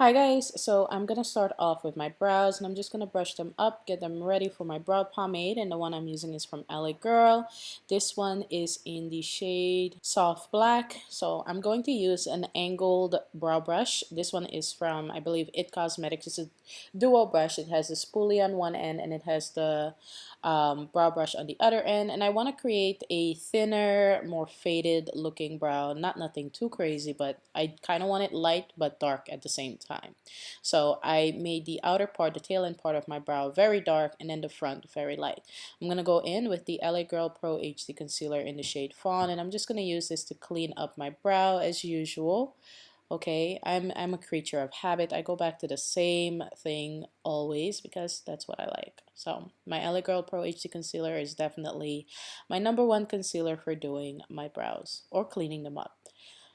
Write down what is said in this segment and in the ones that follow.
Hi guys, so I'm gonna start off with my brows and I'm just gonna brush them up, get them ready for my brow pomade, and the one I'm using is from LA Girl. This one is in the shade Soft Black. So I'm going to use an angled brow brush. This one is from, I believe, It Cosmetics. It's a dual brush. It has the spoolie on one end and it has the brow brush on the other end, and I want to create a thinner, more faded looking brow. Nothing too crazy, but I kind of want it light but dark at the same time. So I made the outer part, the tail end part of my brow very dark, and then the front very light. I'm gonna go in with the LA Girl Pro HD concealer in the shade Fawn, and I'm just gonna use this to clean up my brow as usual. Okay, I'm a creature of habit. I go back to the same thing always because that's what I like. So my LA Girl Pro HD concealer is definitely my #1 concealer for doing my brows or cleaning them up.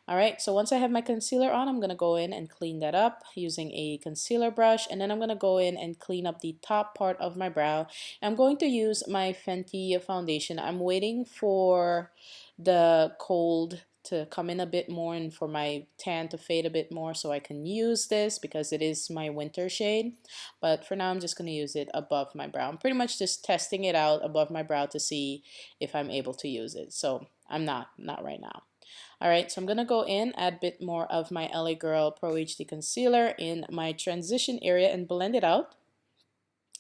Alright, so once I have my concealer on, I'm going to go in and clean that up using a concealer brush, and then I'm going to go in and clean up the top part of my brow. I'm going to use my Fenty foundation. I'm waiting for the cold to come in a bit more and for my tan to fade a bit more so I can use this because it is my winter shade. But for now, I'm just going to use it above my brow. I'm pretty much just testing it out above my brow to see if I'm able to use it. So I'm not right now. Alright, so I'm going to go in, add a bit more of my LA Girl Pro HD Concealer in my transition area and blend it out.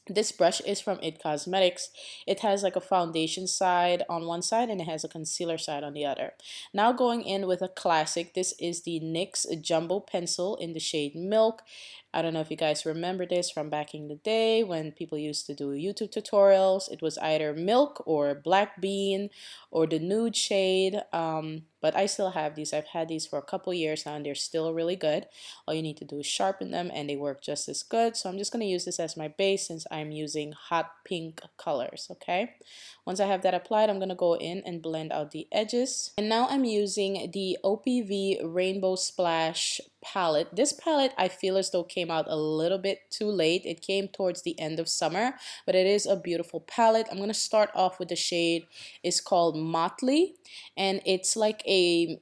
This brush is from It Cosmetics. It has like a foundation side on one side and it has a concealer side on the other. Now going in with a classic, this is the NYX Jumbo Pencil in the shade Milk. I don't know if you guys remember this from back in the day when people used to do YouTube tutorials. It was either milk or black bean or the nude shade, but I still have these. I've had these for a couple years now and they're still really good. All you need to do is sharpen them and they work just as good. So I'm just going to use this as my base since I'm using hot pink colors, okay? Once I have that applied, I'm going to go in and blend out the edges. And now I'm using the OPV Rainbow Splash palette. This palette I feel as though came out a little bit too late. It came towards the end of summer, but it is a beautiful palette. I'm going to start off with the shade. It's called Motley, and it's like a,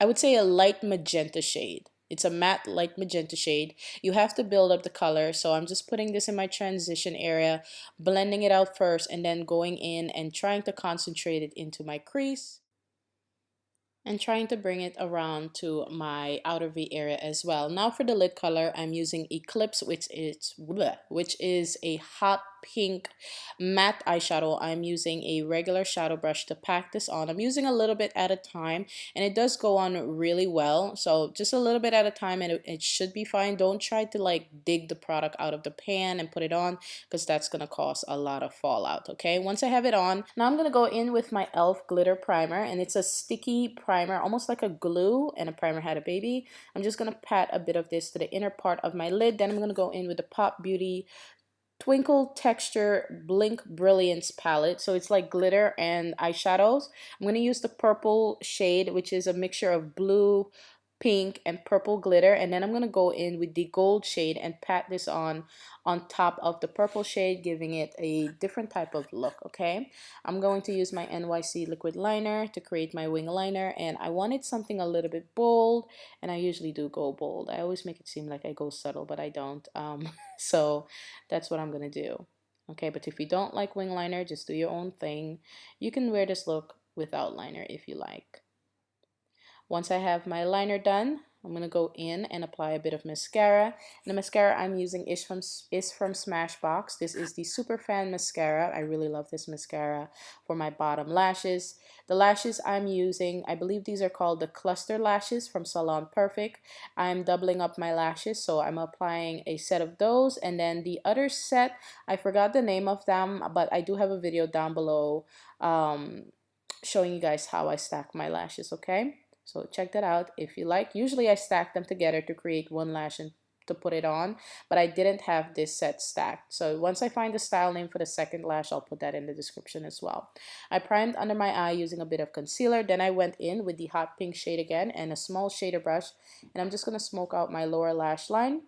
I would say, a light magenta shade. It's a matte light magenta shade. You have to build up the color, so I'm just putting this in my transition area, blending it out first, and then going in and trying to concentrate it into my crease and trying to bring it around to my outer V area as well. Now for the lid color, I'm using Eclipse, which is a hot pink matte eyeshadow. I'm using a regular shadow brush to pack this on. I'm using a little bit at a time, and it does go on really well. So just a little bit at a time, and it should be fine. Don't try to like dig the product out of the pan and put it on because that's gonna cause a lot of fallout. Okay, once I have it on, now I'm gonna go in with my e.l.f. glitter primer, and it's a sticky primer, almost like a glue, and a primer had a baby. I'm just gonna pat a bit of this to the inner part of my lid. Then I'm gonna go in with the Pop Beauty Twinkle Texture Blink Brilliance palette. So it's like glitter and eyeshadows. I'm going to use the purple shade, which is a mixture of blue, pink, and purple glitter. And then I'm going to go in with the gold shade and pat this on top of the purple shade, giving it a different type of look, okay? I'm going to use my NYC liquid liner to create my wing liner, and I wanted something a little bit bold, and I usually do go bold. I always make it seem like I go subtle, but I don't. So that's what I'm gonna do. Okay, but if you don't like wing liner, just do your own thing. You can wear this look without liner if you like. Once I have my liner done, I'm going to go in and apply a bit of mascara. And the mascara I'm using is from Smashbox. This is the Super Fan Mascara. I really love this mascara for my bottom lashes. The lashes I'm using, I believe these are called the Cluster Lashes from Salon Perfect. I'm doubling up my lashes, so I'm applying a set of those. And then the other set, I forgot the name of them, but I do have a video down below showing you guys how I stack my lashes, okay? So check that out if you like. Usually I stack them together to create one lash and to put it on, but I didn't have this set stacked. So once I find the style name for the second lash, I'll put that in the description as well. I primed under my eye using a bit of concealer. Then I went in with the hot pink shade again and a small shader brush, and I'm just going to smoke out my lower lash line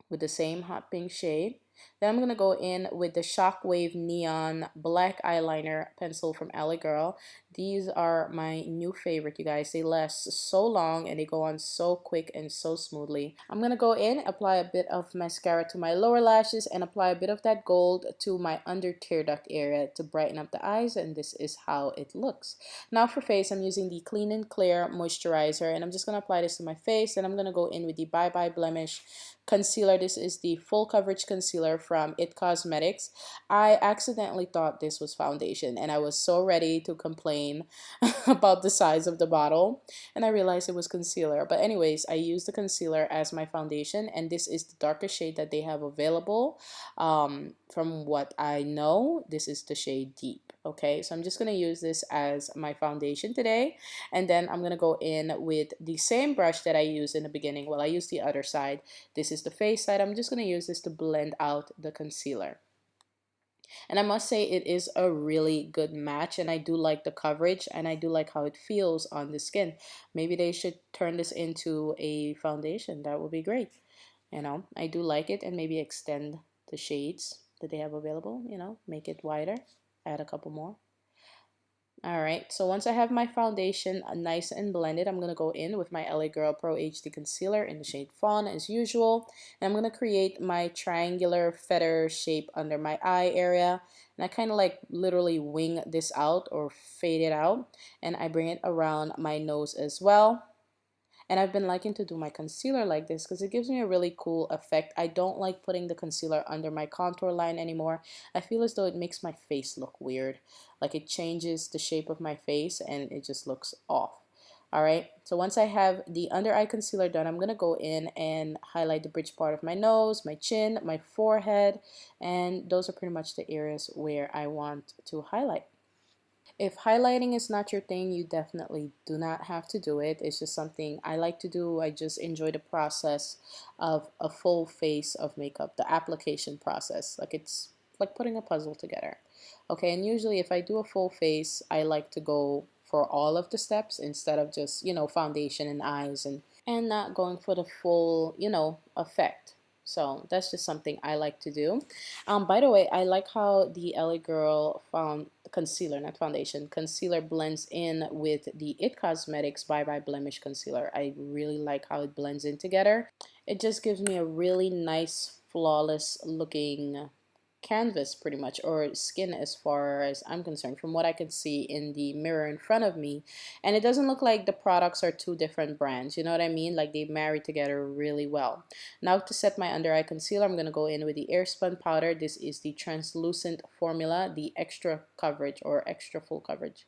with the same hot pink shade. Then I'm going to go in with the Shockwave Neon Black Eyeliner Pencil from LA Girl. These are my new favorite, you guys. They last so long and they go on so quick and so smoothly. I'm going to go in, apply a bit of mascara to my lower lashes, and apply a bit of that gold to my under tear duct area to brighten up the eyes, and this is how it looks. Now for face, I'm using the Clean and Clear Moisturizer, and I'm just going to apply this to my face. Then I'm going to go in with the Bye Bye Blemish concealer. This is the full coverage concealer from It Cosmetics. I accidentally thought this was foundation and I was so ready to complain about the size of the bottle, and I realized it was concealer. But anyways, I use the concealer as my foundation, and this is the darkest shade that they have available. From what I know, this is the shade Deep. Okay, so I'm just going to use this as my foundation today, and then I'm going to go in with the same brush that I used in the beginning. Well, I used the other side. This is the face side. I'm just going to use this to blend out the concealer. And I must say it is a really good match, and I do like the coverage and I do like how it feels on the skin. Maybe they should turn this into a foundation. That would be great. You know, I do like it, and maybe extend the shades that they have available, you know, make it wider, add a couple more. All right, so once I have my foundation nice and blended, I'm going to go in with my LA Girl Pro HD Concealer in the shade Fawn as usual. And I'm going to create my triangular feather shape under my eye area. And I kind of like literally wing this out or fade it out. And I bring it around my nose as well. And I've been liking to do my concealer like this because it gives me a really cool effect. I don't like putting the concealer under my contour line anymore. I feel as though it makes my face look weird. Like it changes the shape of my face and it just looks off. Alright, so once I have the under eye concealer done, I'm going to go in and highlight the bridge part of my nose, my chin, my forehead, and those are pretty much the areas where I want to highlight. If highlighting is not your thing, you definitely do not have to do it. It's just something I like to do. I just enjoy the process of a full face of makeup, the application process. Like it's like putting a puzzle together. Okay, and usually if I do a full face, I like to go for all of the steps instead of just, you know, foundation and eyes and not going for the full, you know, effect. So that's just something I like to do. By the way, I like how the LA Girl found concealer, not foundation, concealer blends in with the It Cosmetics Bye Bye Blemish concealer. I really like how it blends in together. It just gives me a really nice, flawless looking canvas pretty much, or skin as far as I'm concerned, from what I can see in the mirror in front of me. And it doesn't look like the products are two different brands, you know what I mean? Like they marry together really well. Now to set my under eye concealer, I'm going to go in with the Airspun powder. This is the translucent formula, the extra coverage or extra full coverage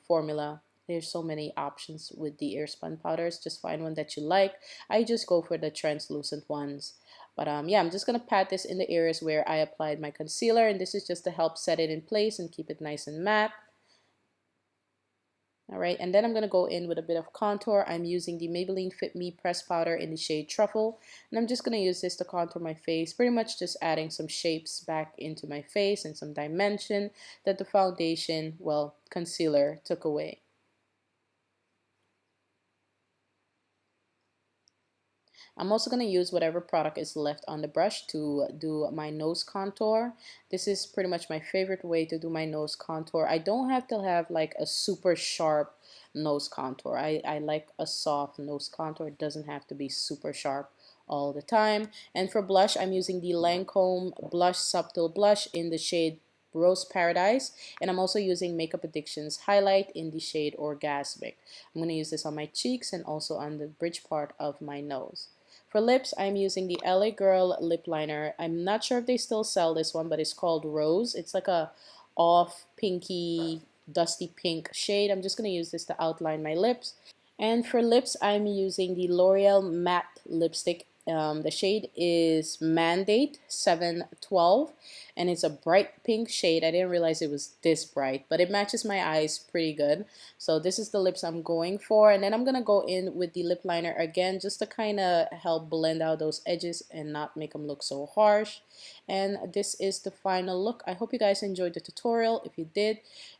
formula. There's so many options with the Airspun powders. Just find one that you like. I just go for the translucent ones. But yeah, I'm just going to pat this in the areas where I applied my concealer, and this is just to help set it in place and keep it nice and matte. All right, and then I'm going to go in with a bit of contour. I'm using the Maybelline Fit Me Press Powder in the shade Truffle, and I'm just going to use this to contour my face, pretty much just adding some shapes back into my face and some dimension that the foundation, well, concealer took away. I'm also going to use whatever product is left on the brush to do my nose contour. This is pretty much my favorite way to do my nose contour. I don't have to have like a super sharp nose contour. I like a soft nose contour. It doesn't have to be super sharp all the time. And for blush, I'm using the Lancome Blush Subtle Blush in the shade Rose Paradise, and I'm also using Makeup Addiction's highlight in the shade Orgasmic. I'm going to use this on my cheeks and also on the bridge part of my nose. For lips, I'm using the LA Girl lip liner. I'm not sure if they still sell this one, but it's called Rose. It's like a off pinky, dusty pink shade. I'm just going to use this to outline my lips. And for lips, I'm using the L'Oreal matte lipstick. The shade is Mandate 712, and it's a bright pink shade. I didn't realize it was this bright, but it matches my eyes pretty good. So this is the lips I'm going for, and then I'm gonna go in with the lip liner again just to kind of help blend out those edges and not make them look so harsh. And this is the final look. I hope you guys enjoyed the tutorial. If you did,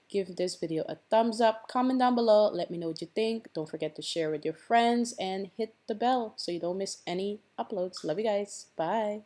give this video a thumbs up, comment down below, let me know what you think. Don't forget to share with your friends and hit the bell so you don't miss any uploads. Love you guys. Bye.